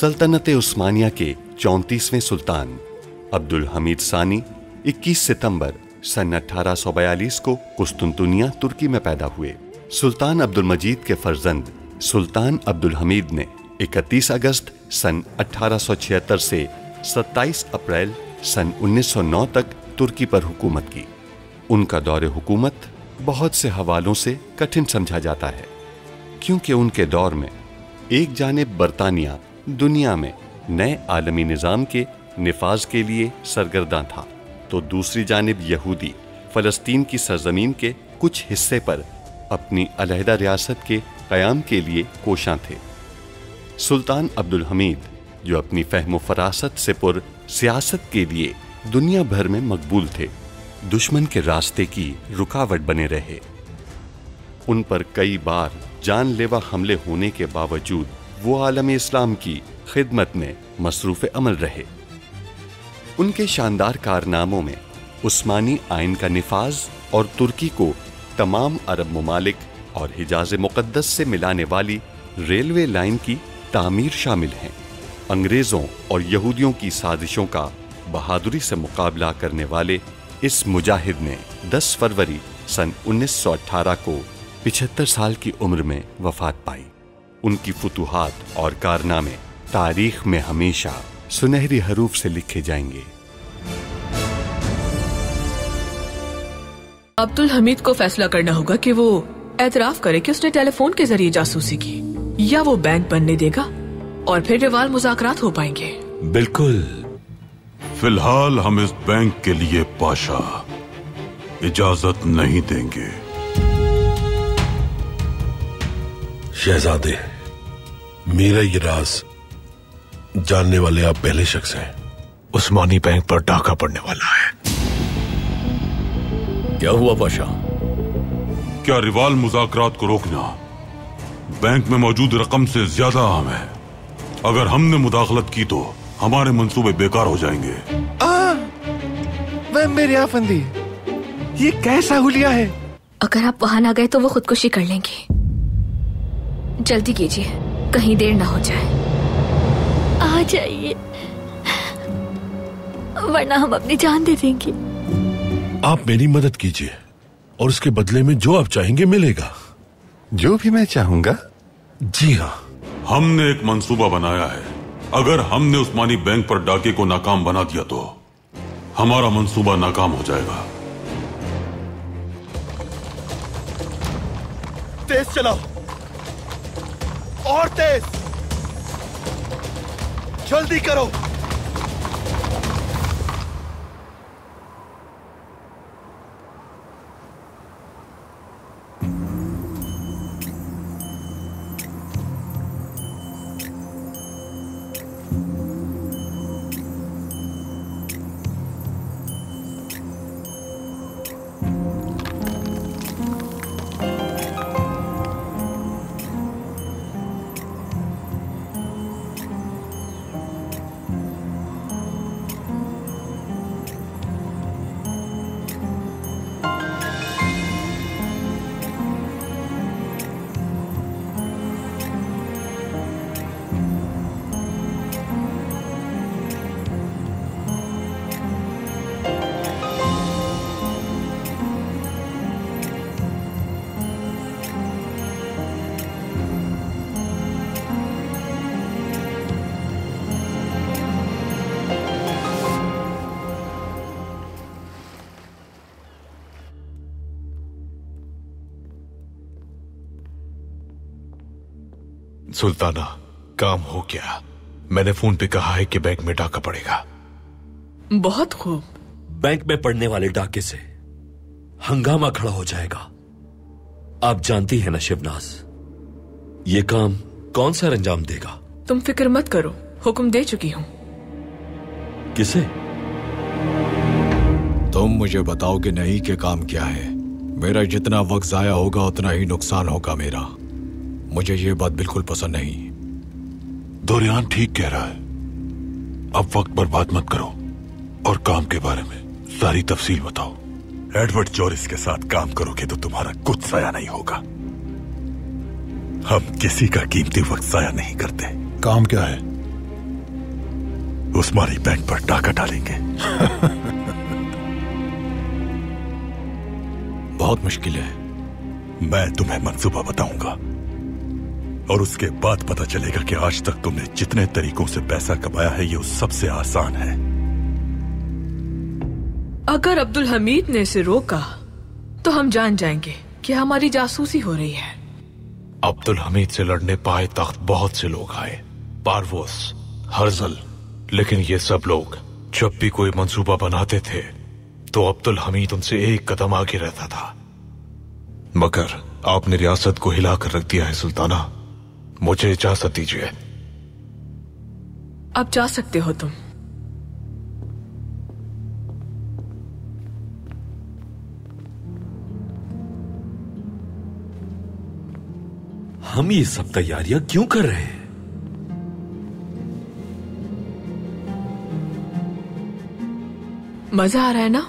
सल्तनत उस्मानिया के 34वें सुल्तान अब्दुल हमीद सानी 21 सितंबर सन 1842 को कुस्तुनतुनिया तुर्की में पैदा हुए। सुल्तान अब्दुल मजीद के फर्जंद सुल्तान अब्दुल हमीद ने 31 अगस्त सन 1876 से 27 अप्रैल सन 1909 तक तुर्की पर हुकूमत की। उनका दौरे हुकूमत बहुत से हवालों से कठिन समझा जाता है, क्योंकि उनके दौर में एक जानिब बरतानिया दुनिया में नए आलमी निज़ाम के निफाज के लिए सरगर्दा था, तो दूसरी जानिब यहूदी फ़लस्तीन की सरजमीन के कुछ हिस्से पर अपनी अलहदा रियासत के क़याम के लिए कोशां थे। सुल्तान अब्दुल हमीद, जो अपनी फ़हम फ़रासत से पुर सियासत के लिए दुनिया भर में मकबूल थे, दुश्मन के रास्ते की रुकावट बने रहे। उन पर कई बार जानलेवा हमले होने के बावजूद वो आलम इस्लाम की खिदमत में मसरूफ़ अमल रहे। उनके शानदार कारनामों में उस्मानी आइन का निफाज और तुर्की को तमाम अरब ममालिक और हिजाज़ मुक़द्दस से मिलाने वाली रेलवे लाइन की तामीर शामिल हैं। अंग्रेज़ों और यहूदियों की साजिशों का बहादुरी से मुकाबला करने वाले इस मुजाहिद ने 10 फरवरी सन 1918 को 75 साल की उम्र में वफात पाई। उनकी फुतूहात और कारनामे तारीख में हमेशा सुनहरी हरूफ से लिखे जाएंगे। अब्दुल हमीद को फैसला करना होगा कि वो एतराफ करे कि उसने टेलीफोन के जरिए जासूसी की, या वो बैंक बनने देगा और फिर रिवाल मुज़ाकरात हो पाएंगे। बिल्कुल। फिलहाल हम इस बैंक के लिए पाशा इजाजत नहीं देंगे। शहजादे, मेरा ये राज जानने वाले आप पहले शख्स हैं। उस्मानी बैंक पर डाका पड़ने वाला है। क्या हुआ पाशा? क्या रिवाल मुज़ाकरात को रोकना बैंक में मौजूद रकम से ज्यादा अहम है? अगर हमने मुदाखलत की तो हमारे मंसूबे बेकार हो जाएंगे। वह मेरे आफंदी, ये कैसा हुलिया है? अगर आप वहां ना गए तो वो खुदकुशी कर लेंगे। जल्दी कीजिए, कहीं देर ना हो जाए। आ जाइए, वरना हम अपनी जान दे देंगे। आप मेरी मदद कीजिए और उसके बदले में जो आप चाहेंगे मिलेगा। जो भी मैं चाहूंगा? जी हाँ। हमने एक मंसूबा बनाया है। अगर हमने उस्मानी बैंक पर डाके को नाकाम बना दिया तो हमारा मंसूबा नाकाम हो जाएगा। तेज चलाओ और तेज, जल्दी करो। सुल्ताना, काम हो गया। मैंने फोन पे कहा है कि बैंक में डाका पड़ेगा। बहुत खूब। बैंक में पड़ने वाले डाके से हंगामा खड़ा हो जाएगा। आप जानती है ना शिवनाज, ये काम कौन सा अंजाम देगा? तुम फिक्र मत करो, हुक्म दे चुकी हूं। किसे? तुम मुझे बताओगे नहीं कि काम क्या है। मेरा जितना वक्त जाया होगा उतना ही नुकसान होगा मेरा। मुझे ये बात बिल्कुल पसंद नहीं। दोरियान ठीक कह रहा है। अब वक्त बर्बाद मत करो और काम के बारे में सारी तफसील बताओ। एडवर्ड जॉरिस के साथ काम करोगे तो तुम्हारा कुछ ज़ाया नहीं होगा। हम किसी का कीमती वक्त ज़ाया नहीं करते। काम क्या है? उस्मानी बैंक पर डाका डालेंगे। बहुत मुश्किल है। मैं तुम्हें मंसूबा बताऊंगा और उसके बाद पता चलेगा कि आज तक तुमने जितने तरीकों से पैसा कमाया है ये सबसे आसान है। अगर अब्दुल हमीद ने इसे रोका तो हम जान जाएंगे कि हमारी जासूसी हो रही है। अब्दुल हमीद से लड़ने पाए तख्त बहुत से लोग आए, पारवोस, हर्जल, लेकिन ये सब लोग जब भी कोई मंसूबा बनाते थे तो अब्दुल हमीद उनसे एक कदम आगे रहता था। मगर आपने रियासत को हिलाकर रख दिया है सुल्ताना, मुझे इजाजत दीजिए। अब जा सकते हो तुम। हम ये सब तैयारियां क्यों कर रहे हैं? मजा आ रहा है ना?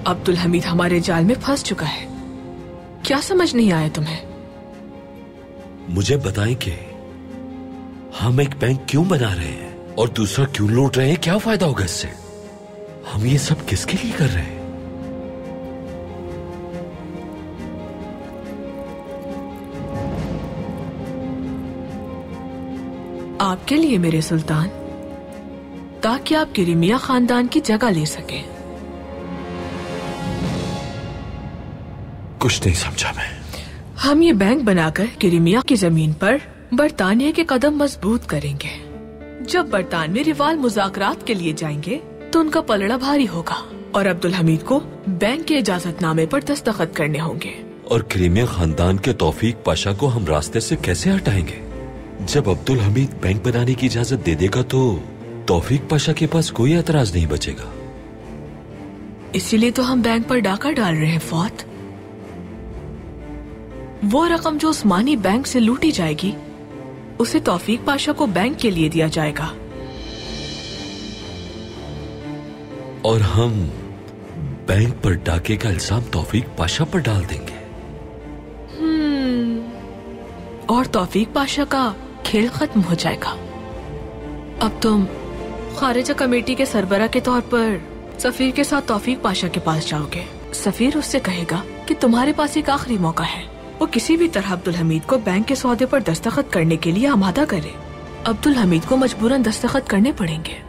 अब्दुल हमीद हमारे जाल में फंस चुका है। क्या समझ नहीं आया तुम्हें? मुझे बताएं कि हम एक बैंक क्यों बना रहे हैं और दूसरा क्यों लूट रहे हैं? क्या फायदा होगा इससे? हम ये सब किसके लिए कर रहे हैं? आपके लिए मेरे सुल्तान, ताकि आप किरिमिया खानदान की जगह ले सकें। कुछ नहीं समझा मैं। हम ये बैंक बनाकर किरिमिया की जमीन पर बरतानिया के कदम मजबूत करेंगे। जब बरतानवी रिवाल मुज़ाकरात के लिए जाएंगे तो उनका पलड़ा भारी होगा और अब्दुल हमीद को बैंक के इजाजतनामे पर दस्तखत करने होंगे। और किरिमिया खानदान के तौफीक पाशा को हम रास्ते से कैसे हटाएंगे? जब अब्दुल हमीद बैंक बनाने की इजाजत दे देगा तो तौफीक पाशा के पास कोई एतराज नहीं बचेगा। इसीलिए तो हम बैंक पर डाका डाल रहे हैं फौत। वो रकम जो उस्मानी बैंक से लूटी जाएगी उसे तौफीक पाशा को बैंक के लिए दिया जाएगा। और हम बैंक पर डाके का इल्जाम तौफीक पाशा पर डाल देंगे। और तौफीक पाशा का खेल खत्म हो जाएगा। अब तुम खारिजा कमेटी के सरबरा के तौर पर सफीर के साथ तौफीक पाशा के पास जाओगे। सफीर उससे कहेगा कि तुम्हारे पास एक आखिरी मौका है, वो किसी भी तरह अब्दुल हमीद को बैंक के सौदे पर दस्तखत करने के लिए आमादा करे। अब्दुल हमीद को मजबूरन दस्तखत करने पड़ेंगे।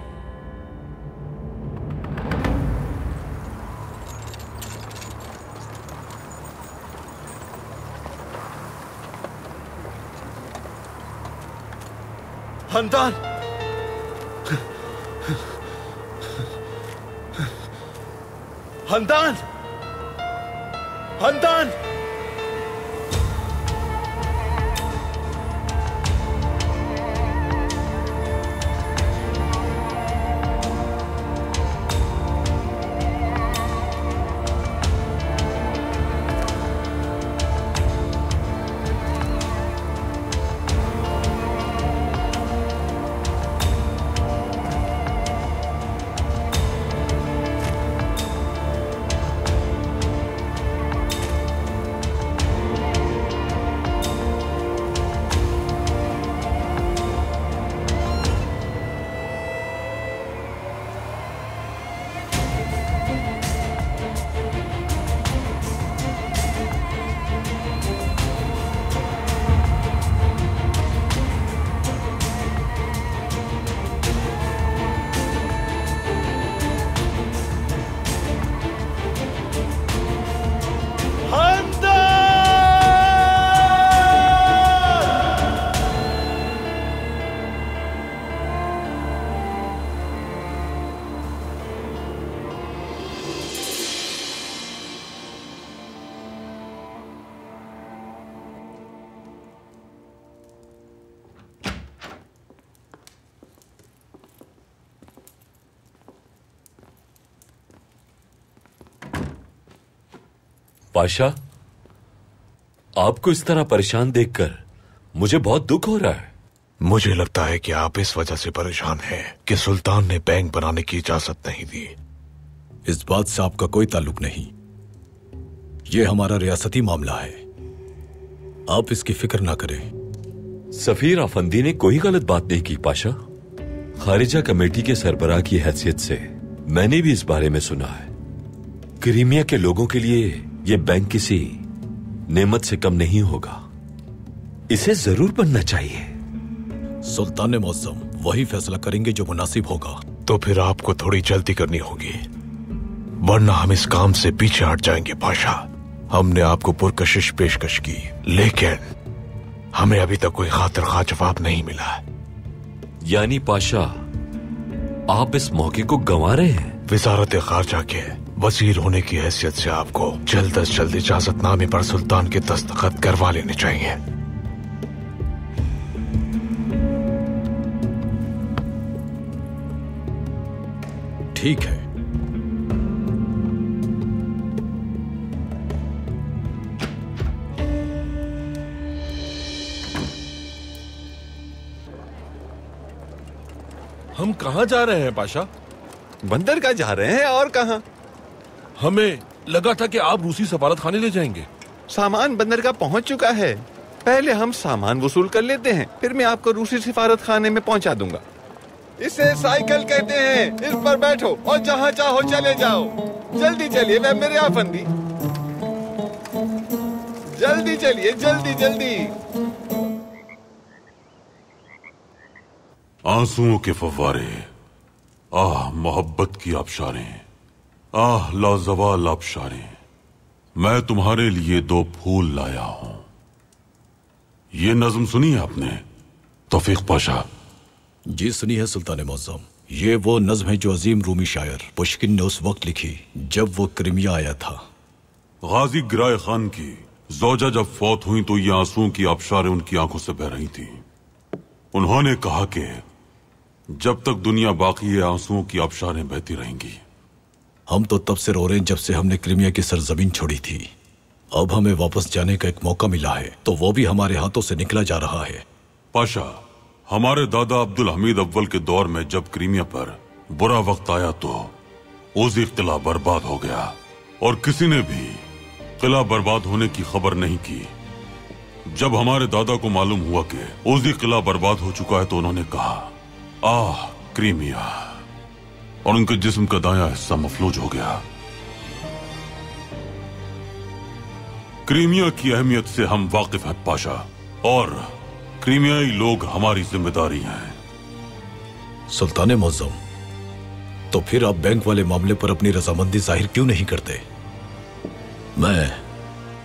हंदान, हंदान, हंदान, पाशा, आपको इस तरह परेशान देखकर मुझे बहुत दुख हो रहा है। मुझे लगता है कि आप इस वजह से परेशान हैं कि सुल्तान ने बैंक बनाने की इजाजत नहीं दी। इस बात से आपका कोई ताल्लुक नहीं, यह हमारा रियासती मामला है, आप इसकी फिक्र ना करें। सफीर अफंदी ने कोई गलत बात नहीं की पाशा। खारिजा कमेटी के सरबराह की हैसियत से मैंने भी इस बारे में सुना है। क्रीमिया के लोगों के लिए यह बैंक किसी नेमत से कम नहीं होगा। इसे जरूर बनना चाहिए। सुल्तान मौसम वही फैसला करेंगे जो मुनासिब होगा। तो फिर आपको थोड़ी जल्दी करनी होगी, वरना हम इस काम से पीछे हट जाएंगे पाशा। हमने आपको पुरकशिश पेशकश की, लेकिन हमें अभी तक कोई खातिरख्वाह जवाब नहीं मिला है। यानी पाशा, आप इस मौके को गंवा रहे हैं? वजारत खारजा के वजीर होने की हैसियत से आपको जल्द अज जल्द इजाजतनामे पर सुल्तान के दस्तखत करवा लेने चाहिए। ठीक है। हम कहाँ जा रहे हैं पाशा? बंदरगाह जा रहे हैं, और कहाँ? हमें लगा था कि आप रूसी सफारत खाने ले जाएंगे। सामान बंदरगाह पहुंच चुका है। पहले हम सामान वसूल कर लेते हैं, फिर मैं आपको रूसी सफारत खाने में पहुंचा दूंगा। इसे साइकिल कहते हैं। इस पर बैठो और जहाँ चाहो चले जाओ। जल्दी चलिए वह मेरे आफंदी, जल्दी चलिए, जल्दी जल्दी। आंसुओं के फव्वारे, आह मोहब्बत की आबशारें, आह लाजवाल आबशारें, मैं तुम्हारे लिए 2 फूल लाया हूं। ये नज्म सुनी है आपने तौफीक पाशा? जी सुनी है सुल्तान मौसम। ये वो नज्म है जो अजीम रूमी शायर पुश्किन ने उस वक्त लिखी जब वो क्रीमिया आया था। गाजी गिराए खान की ज़ौजा जब फौत हुई तो ये आंसुओं की आबशारें उनकी आंखों से बह रही थी। उन्होंने कहा कि जब तक दुनिया बाकी है आंसुओं की आबशारें बहती रहेंगी। हम तो तब से रो रहे हैं जब से हमने क्रीमिया की सरजमीन छोड़ी थी। अब हमें वापस जाने का एक मौका मिला है, तो वो भी हमारे हाथों से निकला जा रहा है। पाशा, हमारे दादा अब्दुल हमीद अव्वल के दौर में जब क्रीमिया पर बुरा वक्त आया तो ओजी किला बर्बाद हो गया और किसी ने भी किला बर्बाद होने की खबर नहीं की। जब हमारे दादा को मालूम हुआ कि ओजी किला बर्बाद हो चुका है तो उन्होंने कहा, आह क्रीमिया, और उनके जिस्म का दायां हिस्सा मफलूज हो गया। क्रीमिया की अहमियत से हम वाकिफ हैं पाशा, और क्रीमियाई लोग हमारी जिम्मेदारी हैं। सुल्तान मौज़म, तो फिर आप बैंक वाले मामले पर अपनी रजामंदी जाहिर क्यों नहीं करते? मैं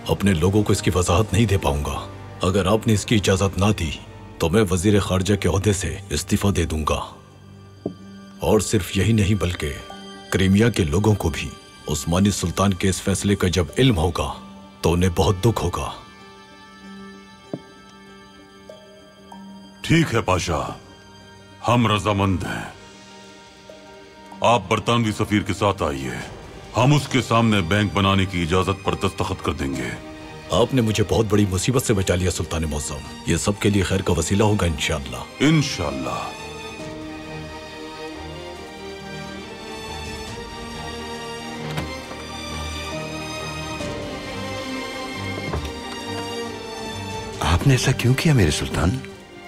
अपने लोगों को इसकी वजाहत नहीं दे पाऊंगा। अगर आपने इसकी इजाजत ना दी तो मैं वजीर खारजा के ओहदे से इस्तीफा दे दूंगा। और सिर्फ यही नहीं बल्कि क्रीमिया के लोगों को भी उस्मानी सुल्तान के इस फैसले का जब इल्म होगा तो उन्हें बहुत दुख होगा। ठीक है पाशा, हम रजामंद हैं। आप बरतानवी सफीर के साथ आइए, हम उसके सामने बैंक बनाने की इजाजत पर दस्तखत कर देंगे। आपने मुझे बहुत बड़ी मुसीबत से बचा लिया सुल्तान मौसम। ये सबके लिए खैर का वसीला होगा इंशाअल्लाह। इंशाअल्लाह। आपने ऐसा क्यों किया मेरे सुल्तान?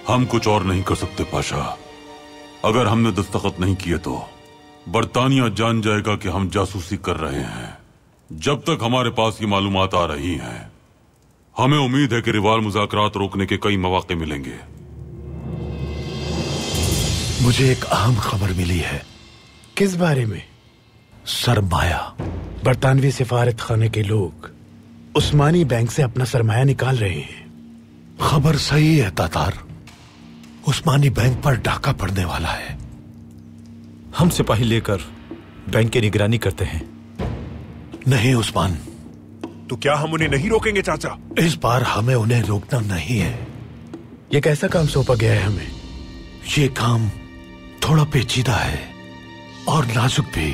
हम कुछ और नहीं कर सकते पाशा। अगर हमने दस्तखत नहीं किए तो बरतानिया जान जाएगा कि हम जासूसी कर रहे हैं। जब तक हमारे पास ये मालूमात आ रही हैं, हमें उम्मीद है कि रिवाल मुज़ाकरात रोकने के कई मौके मिलेंगे। मुझे एक अहम खबर मिली है। किस बारे में? सरमाया। बरतानवी सिफारत खाने के लोग उस्मानी बैंक से अपना सरमाया निकाल रहे हैं। खबर सही है तातार, उस्मानी बैंक पर डाका पड़ने वाला है। हम सिपाही लेकर बैंक की निगरानी करते हैं। नहीं उस्मान, तो क्या हम उन्हें नहीं रोकेंगे चाचा? इस बार हमें उन्हें रोकना नहीं है। ये कैसा काम सौंपा गया है हमें? ये काम थोड़ा पेचीदा है और नाजुक भी।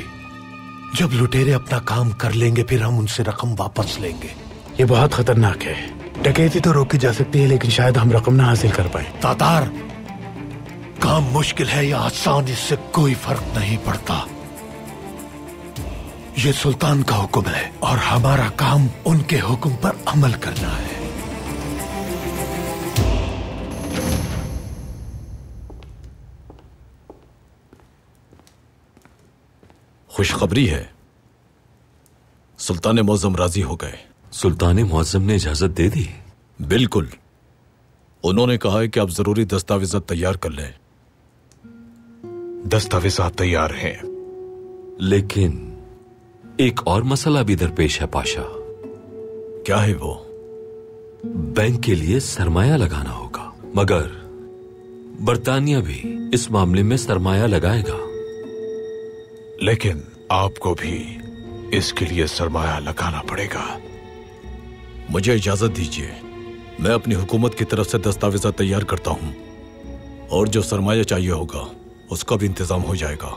जब लुटेरे अपना काम कर लेंगे फिर हम उनसे रकम वापस लेंगे। ये बहुत खतरनाक है। डकैती तो रोकी जा सकती है लेकिन शायद हम रकम ना हासिल कर पाए। तातार, काम मुश्किल है या आसान इससे कोई फर्क नहीं पड़ता। ये सुल्तान का हुक्म है और हमारा काम उनके हुक्म पर अमल करना है। खुशखबरी है, सुल्तान मुअज्जम राजी हो गए। सुल्तान मुअज्जम ने इजाजत दे दी? बिल्कुल। उन्होंने कहा है कि आप जरूरी दस्तावेजात तैयार कर लें। दस्तावेजात तैयार हैं, लेकिन एक और मसला भी दरपेश है पाशा। क्या है वो? बैंक के लिए सरमाया लगाना होगा, मगर बरतानिया भी इस मामले में सरमाया लगाएगा। लेकिन आपको भी इसके लिए सरमाया लगाना पड़ेगा। मुझे इजाजत दीजिए, मैं अपनी हुकूमत की तरफ से दस्तावेजात तैयार करता हूं, और जो सरमाया चाहिए होगा उसका भी इंतजाम हो जाएगा।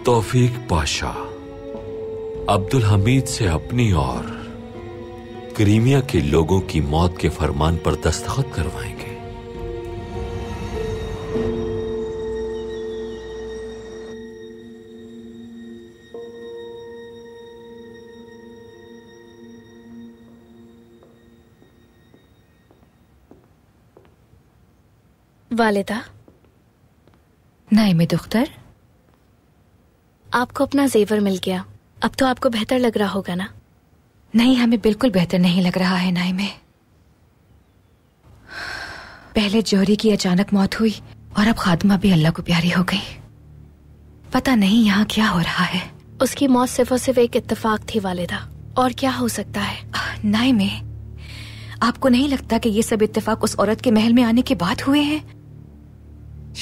तौफीक पाशा अब्दुल हमीद से अपनी और क्रीमिया के लोगों की मौत के फरमान पर दस्तखत करवाएंगे। वालिदा। नाइमे दुख्तर, आपको अपना जेवर मिल गया, अब तो आपको बेहतर लग रहा होगा ना? नहीं, हमें बिल्कुल बेहतर नहीं लग रहा है नाइमे। पहले जोहरी की अचानक मौत हुई और अब खादमा भी अल्लाह को प्यारी हो गई। पता नहीं यहाँ क्या हो रहा है। उसकी मौत सिर्फ और सिर्फ एक इत्तेफाक थी वालिदा, और क्या हो सकता है? नाइमे, आपको नहीं लगता कि ये सब इत्तेफाक उस औरत के महल में आने के बाद हुए हैं?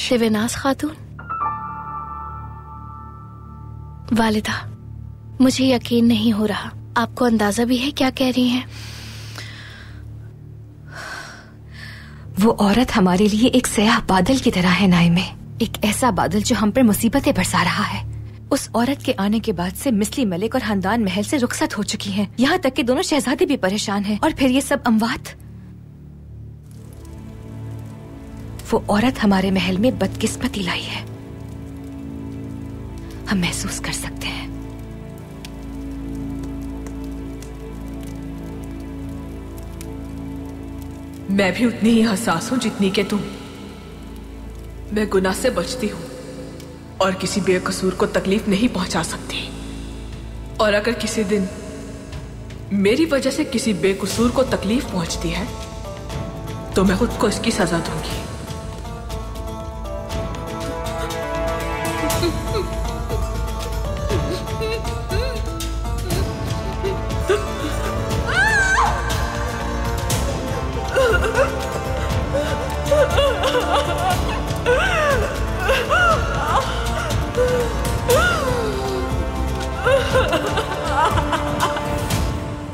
शिवनाज खातून? वालिदा, मुझे यकीन नहीं हो रहा। आपको अंदाजा भी है क्या कह रही हैं? वो औरत हमारे लिए एक सयाह बादल की तरह है नाइमे, एक ऐसा बादल जो हम पर मुसीबतें बरसा रहा है। उस औरत के आने के बाद से मिस्ली मलिक और खानदान महल से रुखसत हो चुकी हैं। यहाँ तक कि दोनों शहजादे भी परेशान हैं। और फिर ये सब अमवात। वो औरत हमारे महल में बदकिस्मती लाई है, हम महसूस कर सकते हैं। मैं भी उतनी ही हसास हूं जितनी के तुम। मैं गुनाह से बचती हूं और किसी बेकसूर को तकलीफ नहीं पहुंचा सकती। और अगर किसी दिन मेरी वजह से किसी बेकसूर को तकलीफ पहुंचती है तो मैं खुद को इसकी सजा दूंगी।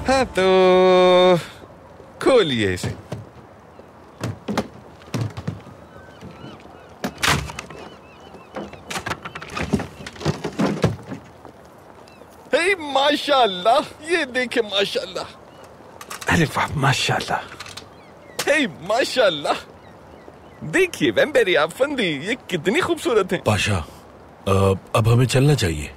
हाँ तो खोलिए इसे। हे माशाल्लाह, ये देखे माशाल्लाह। अरे वाह माशाल्लाह। हे माशाल्लाह, देखिए वेम्बेरी आफंदी, ये कितनी खूबसूरत है। पाशा, अब हमें चलना चाहिए।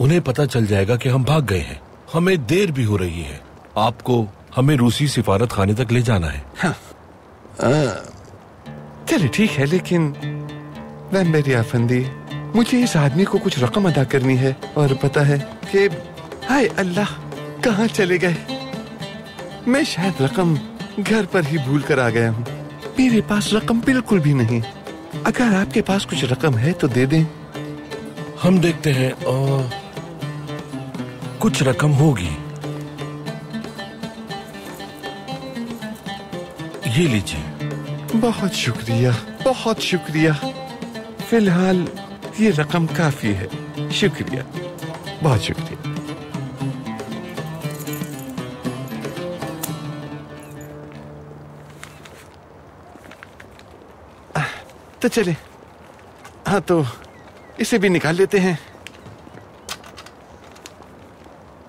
उन्हें पता चल जाएगा कि हम भाग गए हैं। हमें देर भी हो रही है। आपको हमें रूसी सिफारत खाने तक ले जाना है। हाँ। चलिए ठीक है, लेकिन वेम्बेरी आफंदी, मुझे इस आदमी को कुछ रकम अदा करनी है और पता है कि हाय अल्लाह कहाँ चले गए। मैं शायद रकम घर पर ही भूल कर आ गया हूँ। मेरे पास रकम बिल्कुल भी नहीं। अगर आपके पास कुछ रकम है तो दे दें। हम देखते हैं, कुछ रकम होगी। ये लीजिए। बहुत शुक्रिया, बहुत शुक्रिया। फिलहाल ये रकम काफी है। शुक्रिया, बहुत शुक्रिया। तो चले। हाँ तो इसे भी निकाल लेते हैं।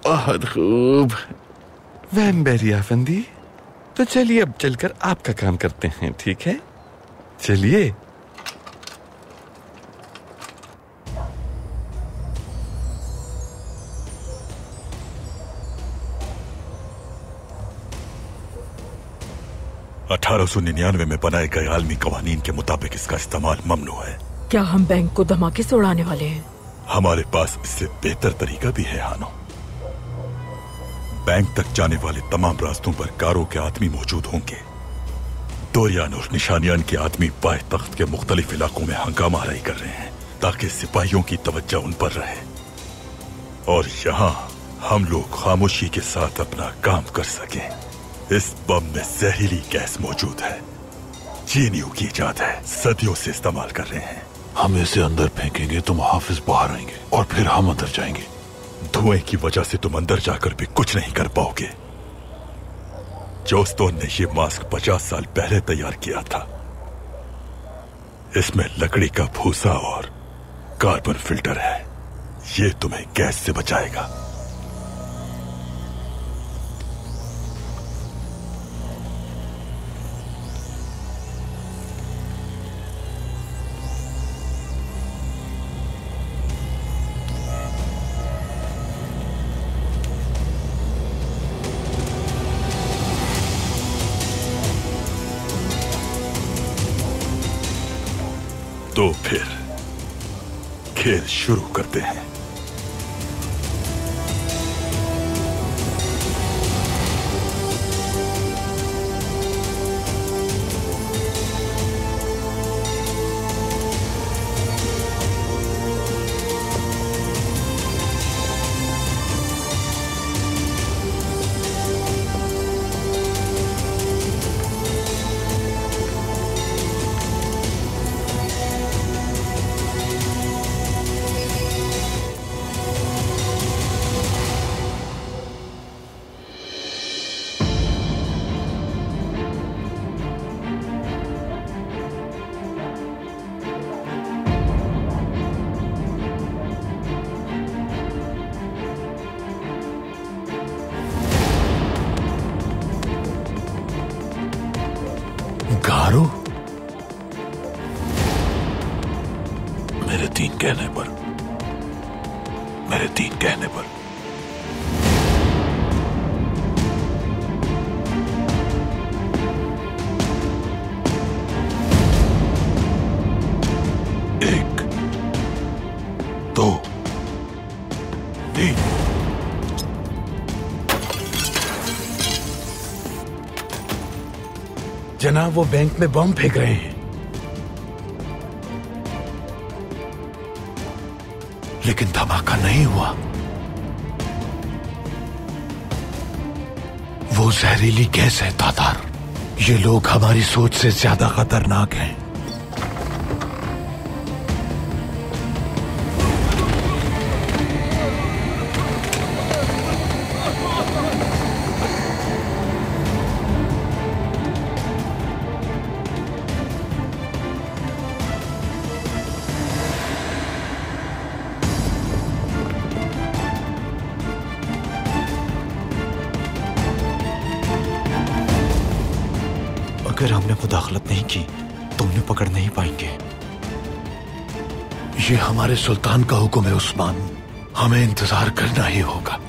बहुत खूब वेम्बेरी आफंदी, तो चलिए अब चलकर आपका काम करते हैं, ठीक है? चलिए। 1899 में बनाए गए आलमी कवानीन के मुताबिक इसका इस्तेमाल ममनू है। क्या हम बैंक को धमाके से उड़ाने वाले हैं? हमारे पास इससे बेहतर तरीका भी है हानो। बैंक तक जाने वाले तमाम रास्तों पर कारों के आदमी मौजूद होंगे। दोरियान और निशानियान के आदमी पाए तख्त के मुख्तलिफ इलाकों में हंगामा आराई कर रहे हैं ताकि सिपाहियों की तवज्जो उन पर रहे, और यहाँ हम लोग खामोशी के साथ अपना काम कर सकें। इस बम में जहरीली गैस मौजूद है, चीनियों की इजाद है, सदियों से इस्तेमाल कर रहे हैं। हम इसे अंदर फेंकेंगे तो मुहाफिज बाहर आएंगे और फिर हम अंदर जाएंगे। धुएं की वजह से तुम अंदर जाकर भी कुछ नहीं कर पाओगे। जोस्टोन ने यह मास्क 50 साल पहले तैयार किया था। इसमें लकड़ी का भूसा और कार्बन फिल्टर है। ये तुम्हें गैस से बचाएगा। तो फिर खेल शुरू करते हैं। गारो, मेरे 3 कहने पर एक, 2, 3। जनाब, वो बैंक में बम फेंक रहे हैं। लेकिन धमाका नहीं हुआ। वो जहरीली गैस है तातार। ये लोग हमारी सोच से ज्यादा खतरनाक हैं। अगर हमने मुदाखलत नहीं की तो उन्हें पकड़ नहीं पाएंगे। ये हमारे सुल्तान का हुक्म है उस्मान, हमें इंतजार करना ही होगा।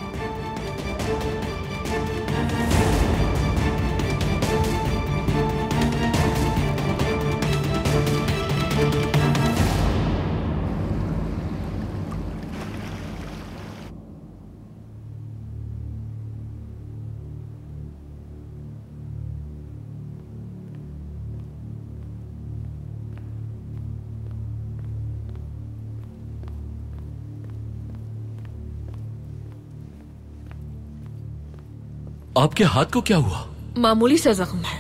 आपके हाथ को क्या हुआ? मामूली सा जख्म है।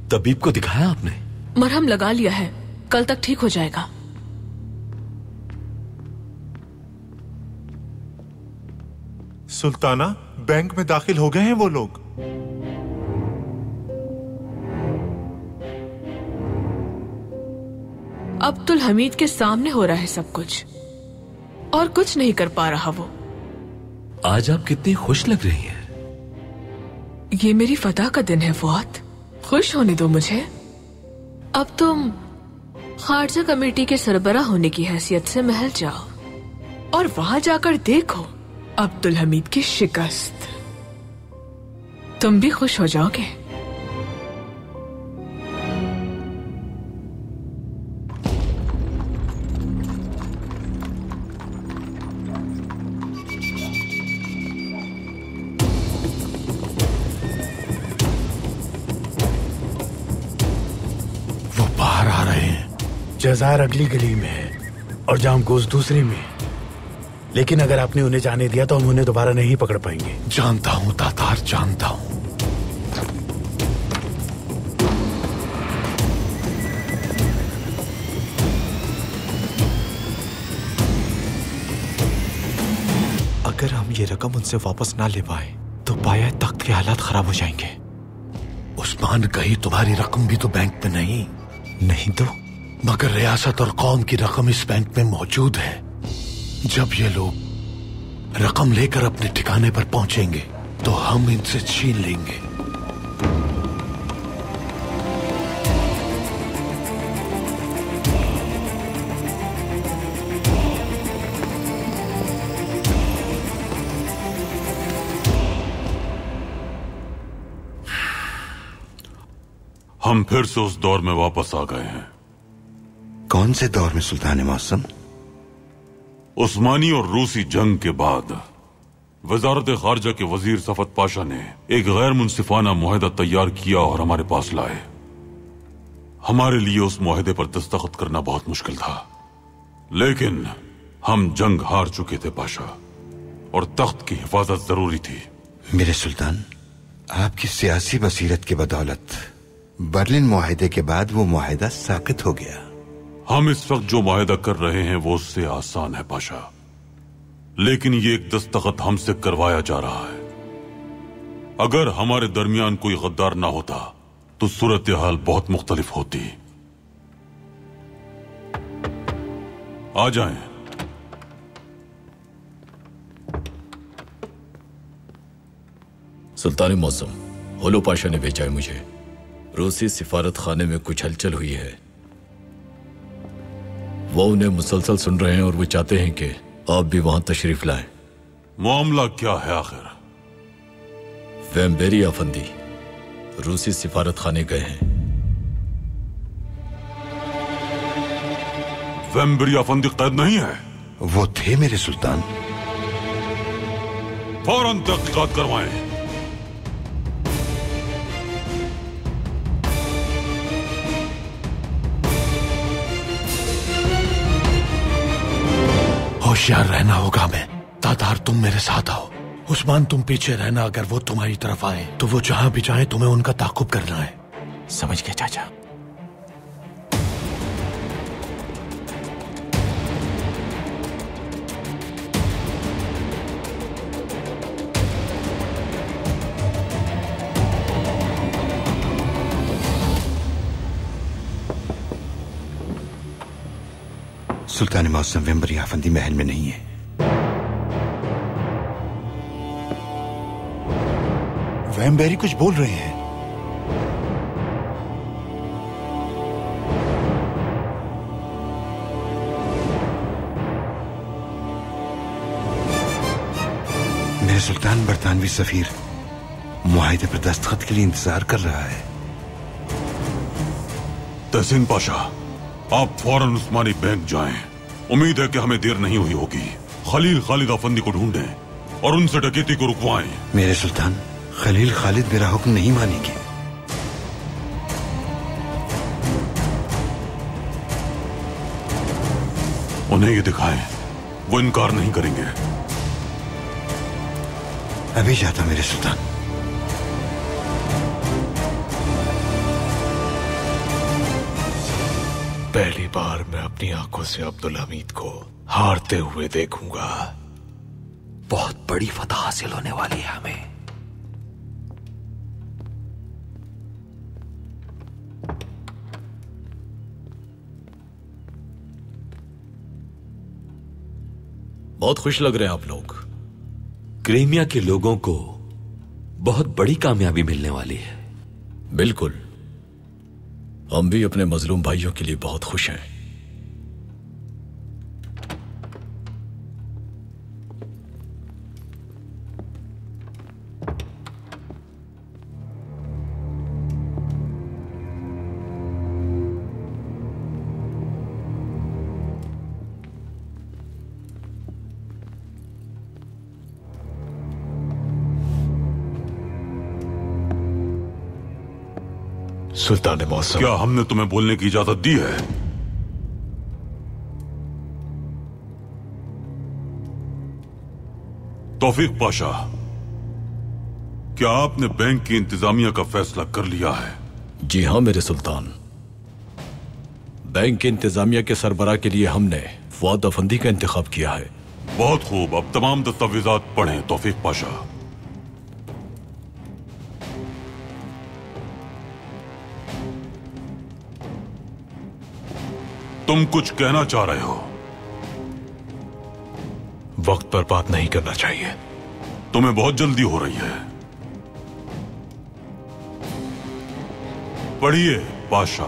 तबीब को दिखाया आपने? मरहम लगा लिया है, कल तक ठीक हो जाएगा। सुल्ताना, बैंक में दाखिल हो गए हैं वो लोग। अब्दुल हमीद के सामने हो रहा है सब कुछ, और कुछ नहीं कर पा रहा वो। आज आप कितनी खुश लग रही हैं। ये मेरी फतह का दिन है फुआद, खुश होने दो मुझे। अब तुम खारजा कमेटी के सरबराह होने की हैसियत से महल जाओ और वहां जाकर देखो अब्दुल हमीद की शिकस्त। तुम भी खुश हो जाओगे। जजार अगली गली में है और जाम गोश दूसरी में। लेकिन अगर आपने उन्हें जाने दिया तो हम उन्हें दोबारा नहीं पकड़ पाएंगे। जानता हूं तातार, जानता हूं। अगर हम ये रकम उनसे वापस ना ले पाए तो पाया तख्त के हालात खराब हो जाएंगे। उस्मान, कहीं तुम्हारी रकम भी तो बैंक में नहीं तो मगर रियासत और कौम की रकम इस बैंक में मौजूद है। जब ये लोग रकम लेकर अपने ठिकाने पर पहुंचेंगे तो हम इनसे छीन लेंगे। हम फिर से उस दौर में वापस आ गए हैं। कौन से दौर में सुल्तान मौसम? उस्मानी और रूसी जंग के बाद वजारत खारजा के वजीर सफत पाशा ने एक गैर मुंसिफाना मुआहदा तैयार किया और हमारे पास लाए। हमारे लिए उस मुआहदे पर दस्तखत करना बहुत मुश्किल था, लेकिन हम जंग हार चुके थे पाशा, और तख्त की हिफाजत जरूरी थी। मेरे सुल्तान, आपकी सियासी बसीरत की बदौलत बर्लिन मुआहदे के बाद वो मुआहदा साकित हो गया। हम इस वक्त जो मुआहदा कर रहे हैं वो उससे आसान है पाशा, लेकिन ये एक दस्तखत हमसे करवाया जा रहा है। अगर हमारे दरमियान कोई गद्दार ना होता तो सूरत हाल बहुत मुख्तलिफ होती। आ जाएं। सुल्तान मौसम, होलो पाशा ने भेजा है मुझे। रूसी सिफारत खाने में कुछ हलचल हुई है। वो उन्हें मुसलसल सुन रहे हैं और वो चाहते हैं कि आप भी वहां तशरीफ लाएं। मामला क्या है आखिर? वेम्बेरी अफंदी रूसी सिफारत खाने गए हैं। वेम्बेरी अफंदी कैद नहीं है? वो थे मेरे सुल्तान। फौरन तहकीकात करवाएं। होशियार रहना होगा। मैं तातार, तुम मेरे साथ आओ। उस्मान, तुम पीछे रहना। अगर वो तुम्हारी तरफ आए तो वो जहां भी जाए तुम्हें उनका ताकुब करना है। समझ गया चाचा। सुल्तान मौसम वेम्बरी आफंदी महल में नहीं है। वेम्बेरी कुछ बोल रहे हैं। मेरे सुल्तान, बरतानवी सफीर मुआहिदे पर दस्तखत के लिए इंतजार कर रहा है। तहसीन पाशा, आप फौरन उस्मानी बैंक जाएं। उम्मीद है कि हमें देर नहीं हुई होगी। खलील खालिद अफंदी को ढूंढें और उनसे डकैती को रुकवाएं। मेरे सुल्तान, खलील खालिद मेरा हुक्म नहीं मानेंगे। उन्हें ये दिखाएं, वो इनकार नहीं करेंगे। अभी जाता मेरे सुल्तान। पहली बार मैं अपनी आंखों से अब्दुल हमीद को हारते हुए देखूंगा। बहुत बड़ी फतह हासिल होने वाली है हमें। बहुत खुश लग रहे हैं आप लोग। क्रीमिया के लोगों को बहुत बड़ी कामयाबी मिलने वाली है। बिल्कुल, हम भी अपने मजलूम भाइयों के लिए बहुत खुश हैं। सुल्तान मौसम, क्या हमने तुम्हें बोलने की इजाजत दी है? तौफीक पाशा, क्या आपने बैंक की इंतजामिया का फैसला कर लिया है? जी हाँ मेरे सुल्तान। बैंक की इंतजामिया के सरबराह के लिए हमने फुआद अफंदी का इंतखाब किया है। बहुत खूब, अब तमाम दस्तावेजात पढ़ें तौफीक पाशा। तुम कुछ कहना चाह रहे हो? वक्त पर बात नहीं करना चाहिए। तुम्हें बहुत जल्दी हो रही है। पढ़िए पाशा।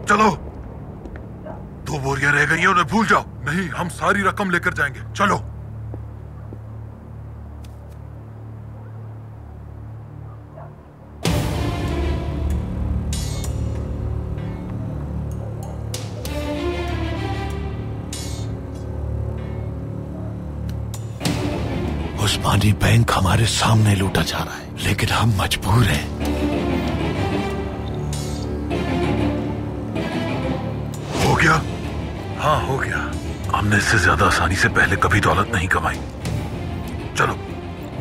चलो, 2 बोरियां रह गई हैं, उन्हें भूल जाओ। नहीं, हम सारी रकम लेकर जाएंगे। चलो। उस्मानी बैंक हमारे सामने लूटा जा रहा है, लेकिन हम मजबूर हैं। हो गया? हाँ, हो गया। हमने इससे ज्यादा आसानी से पहले कभी दौलत नहीं कमाई। चलो,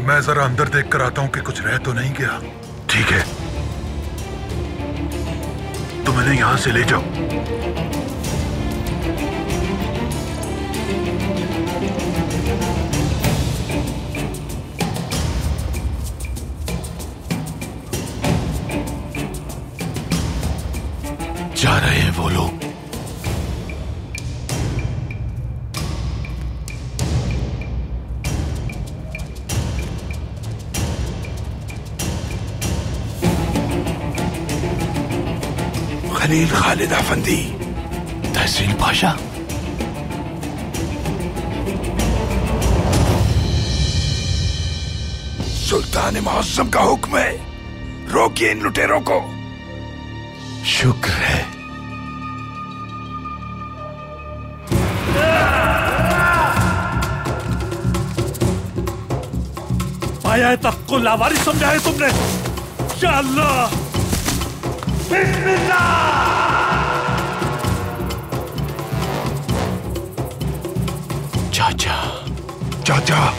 मैं जरा अंदर देख कर आता हूं कि कुछ रह तो नहीं गया। ठीक है, तुम इन्हें यहां से ले जाओ। जा रहे हैं वो लोग। खलील खालिद अफंदी, तहसील पाशा। सुल्तान मुअज्जम का हुक्म है, रोकिए इन लुटेरों को। शुक्र है। पाया तक को लावारिस समझा है तुमने। या अल्लाह, बिस्मिल्लाह। चाचा, चाचा।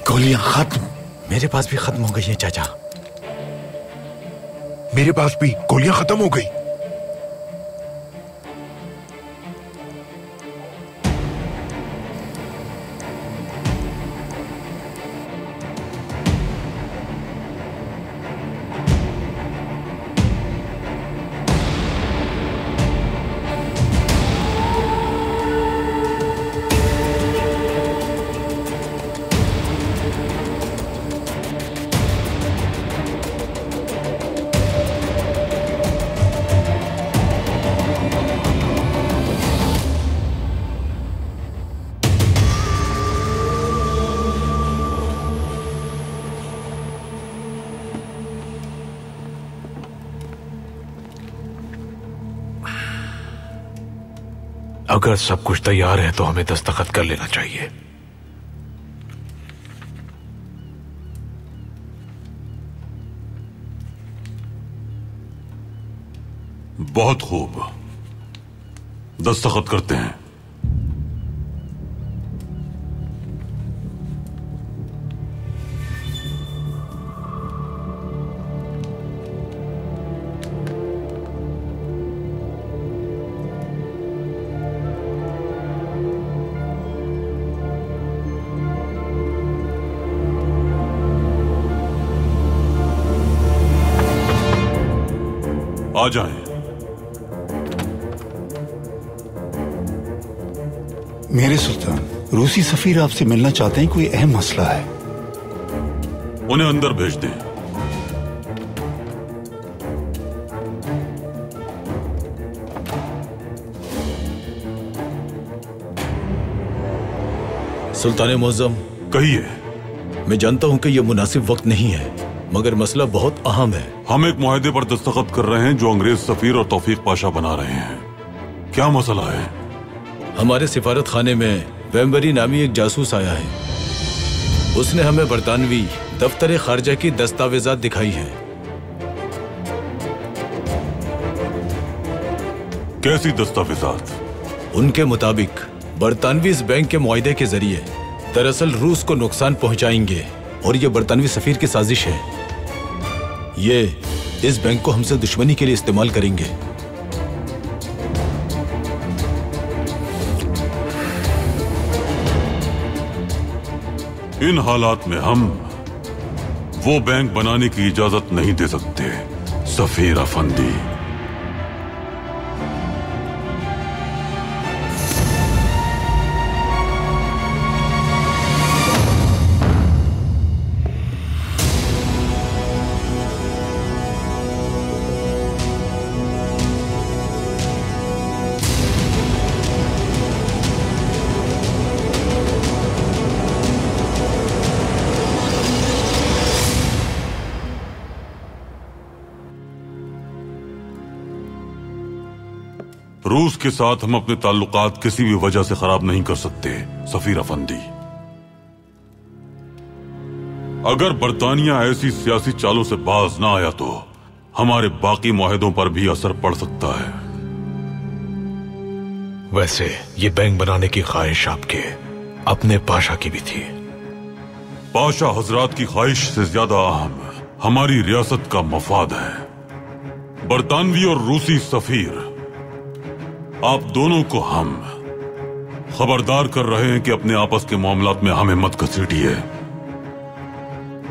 गोलियां खत्म। मेरे पास भी खत्म हो गई है चाचा। मेरे पास भी गोलियां खत्म हो गई। अगर सब कुछ तैयार है तो हमें दस्तखत कर लेना चाहिए। बहुत खूब, दस्तखत करते हैं। आ जाएं। मेरे सुल्तान, रूसी सफीर आपसे मिलना चाहते हैं, कोई अहम मसला है। उन्हें अंदर भेज दें। सुल्तान मुअज्जम, कहिए। मैं जानता हूं कि यह मुनासिब वक्त नहीं है, मगर मसला बहुत अहम है। हम एक मुआहदे पर दस्तखत कर रहे हैं जो अंग्रेज सफीर और तौफीक पाशा बना रहे हैं। क्या मसला है? हमारे सिफारत खाने में वेम्बरी नामी एक जासूस आया है। उसने हमें बरतानवी दफ्तर खारजा की दस्तावेजात दिखाई है। कैसी दस्तावेजात? उनके मुताबिक बरतानवी इस बैंक के मुआहदे के जरिए दरअसल रूस को नुकसान पहुंचाएंगे और ये बरतानवी सफीर की साजिश है। ये इस बैंक को हमसे दुश्मनी के लिए इस्तेमाल करेंगे। इन हालात में हम वो बैंक बनाने की इजाजत नहीं दे सकते सफीर अफंदी। रूस के साथ हम अपने ताल्लुकात किसी भी वजह से खराब नहीं कर सकते सफीर अफंदी। अगर बरतानिया ऐसी सियासी चालों से बाज ना आया तो हमारे बाकी मुआहदों पर भी असर पड़ सकता है। वैसे ये बैंक बनाने की ख्वाहिश आपके अपने पाशा की भी थी। पाशा हजरात की ख्वाहिश से ज्यादा अहम हमारी रियासत का मफाद है। बरतानवी और रूसी सफीर, आप दोनों को हम खबरदार कर रहे हैं कि अपने आपस के मामलात में हमें मत घसीटिए।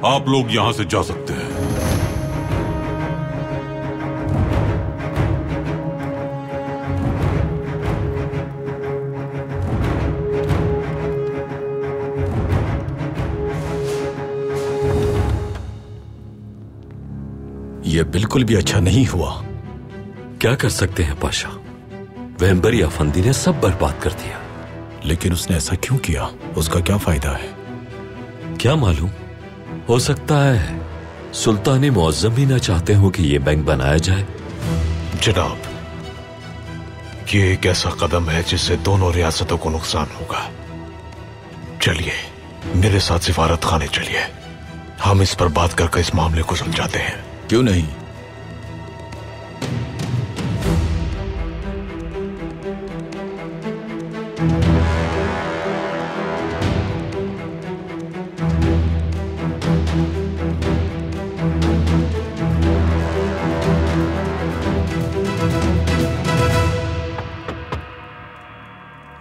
आप लोग यहां से जा सकते हैं। यह बिल्कुल भी अच्छा नहीं हुआ। क्या कर सकते हैं पाशा? वेम्बरी अफंदी ने सब बर्बाद कर दिया। लेकिन उसने ऐसा क्यों किया? उसका क्या फायदा है? क्या मालूम, हो सकता है सुल्तान मुअज्जम भी ना चाहते हो कि यह बैंक बनाया जाए। जनाब, ये एक ऐसा कदम है जिससे दोनों रियासतों को नुकसान होगा। चलिए मेरे साथ सिफारत खाने चलिए, हम इस पर बात करके इस मामले को सुलझाते हैं। क्यों नहीं?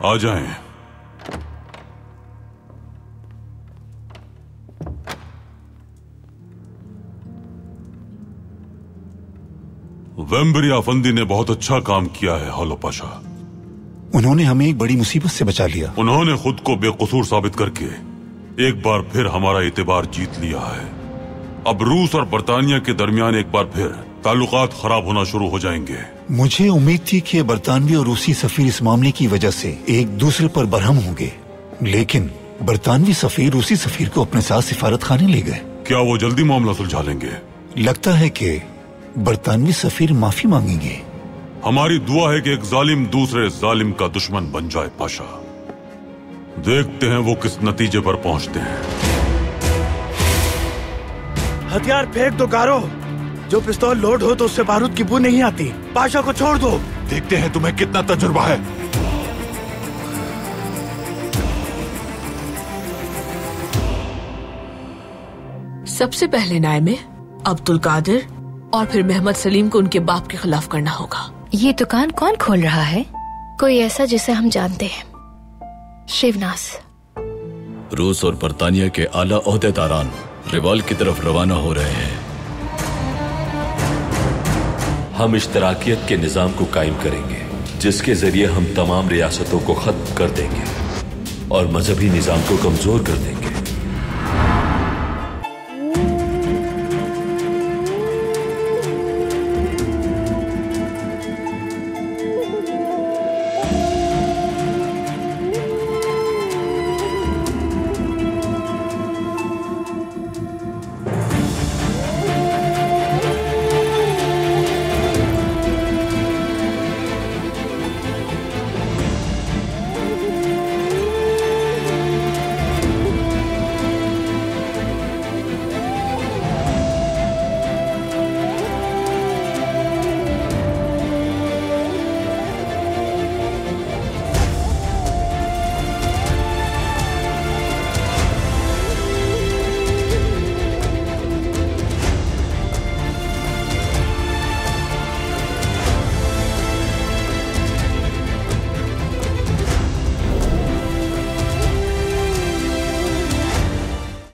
आ जाएं। वेम्बरी अफंदी ने बहुत अच्छा काम किया है हौलो पाशा। उन्होंने हमें एक बड़ी मुसीबत से बचा लिया। उन्होंने खुद को बेकसूर साबित करके एक बार फिर हमारा एतबार जीत लिया है। अब रूस और बरतानिया के दरमियान एक बार फिर ताल्लुकात खराब होना शुरू हो जाएंगे। मुझे उम्मीद थी कि बरतानवी और रूसी सफीर इस मामले की वजह से एक दूसरे पर बरहम होंगे, लेकिन बरतानवी सफीर रूसी सफीर को अपने साथ सिफारत खाने ले गए। क्या वो जल्दी मामला सुलझा लेंगे? लगता है कि बरतानवी सफीर माफी मांगेंगे। हमारी दुआ है कि एक जालिम दूसरे जालिम का दुश्मन बन जाए पाशा। देखते हैं वो किस नतीजे पर पहुंचते हैं। हथियार फेंक दो कारो। जो पिस्तौल लोड हो तो उससे बारूद की बू नहीं आती। पाशा को छोड़ दो। देखते हैं तुम्हें कितना तजुर्बा है। सबसे पहले न्याय में अब्दुल कादिर और फिर मोहम्मद सलीम को उनके बाप के खिलाफ करना होगा। ये दुकान कौन खोल रहा है? कोई ऐसा जिसे हम जानते हैं। शिवनास। रूस और बर्तानिया के आला ओहदेदारान रिवाल की तरफ रवाना हो रहे हैं। हम इश्तराकियत के निजाम को कायम करेंगे जिसके जरिए हम तमाम रियासतों को खत्म कर देंगे और मजहबी निजाम को कमजोर कर देंगे।